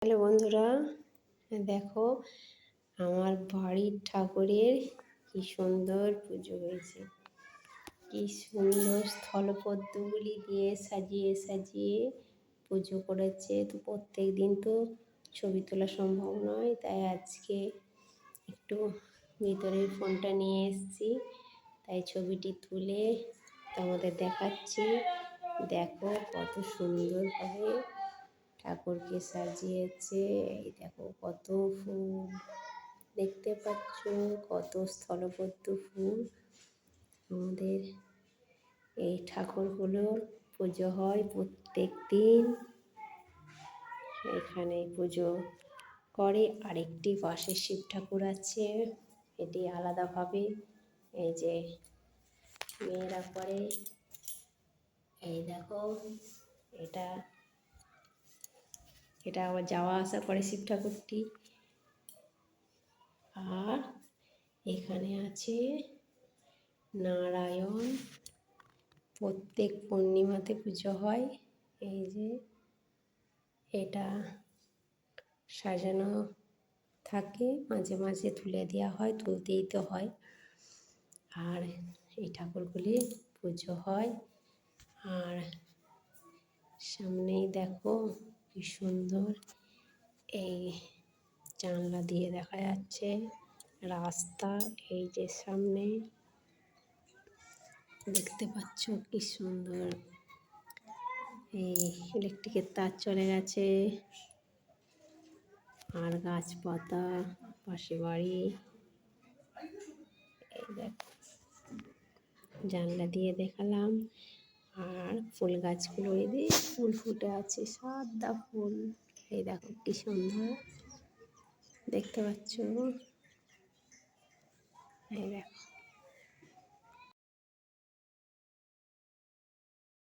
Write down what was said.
Hello বন্ধুরা, দেখো আমার বাড়ির ঠাকুরের কি সুন্দর পুজো হয়েছে। কি সুন্দর স্থলপদ্মগুলি দিয়ে সাজিয়ে সাজিয়ে পুজো করেছে। তো প্রত্যেক দিন তো ছবি তোলা সম্ভব নয়, তাই আজকে একটু ভিতরের ফোনটা নিয়ে এসেছি, তাই ছবিটি তুলে তোমাদের দেখাচ্ছি। দেখো কত সুন্দরভাবে ঠাকুরকে সাজিয়েছে। এই দেখো কত ফুল দেখতে পাচ্ছ, কত স্থলপদ্ম ফুল। আমাদের এই ঠাকুরগুলোর পুজো হয় প্রত্যেক দিন। এখানে পুজো করে। আরেকটি পাশে শিব ঠাকুর আছে, এটি আলাদাভাবে এই যে মেয়েরা করে। এই দেখো এটা আবার যাওয়া আসা করে শিব ঠাকুরটি। আর এখানে আছে নারায়ণ, প্রত্যেক পূর্ণিমাতে পুজো হয়। এই যে এটা সাজানো থাকে, মাঝে মাঝে তুলে দেওয়া হয়, তুলতেই তো হয়। আর এই ঠাকুরগুলি পুজো হয়। আর সামনেই দেখো কি সুন্দর এই জানলা দিয়ে দেখা যাচ্ছে রাস্তা। এই যে সামনে দেখতে পাচ্ছ কি সুন্দর এই ইলেকট্রিকের তার চলে গেছে। আর গাছপাতা, পাশে বাড়ি। এই দেখো জানলা দিয়ে দেখালাম। আর ফুল গাছগুলো এই যে ফুল ফুটে আছে, সাদা ফুল। এই দেখো কি সুন্দর দেখতে পাচ্ছ। এই দেখো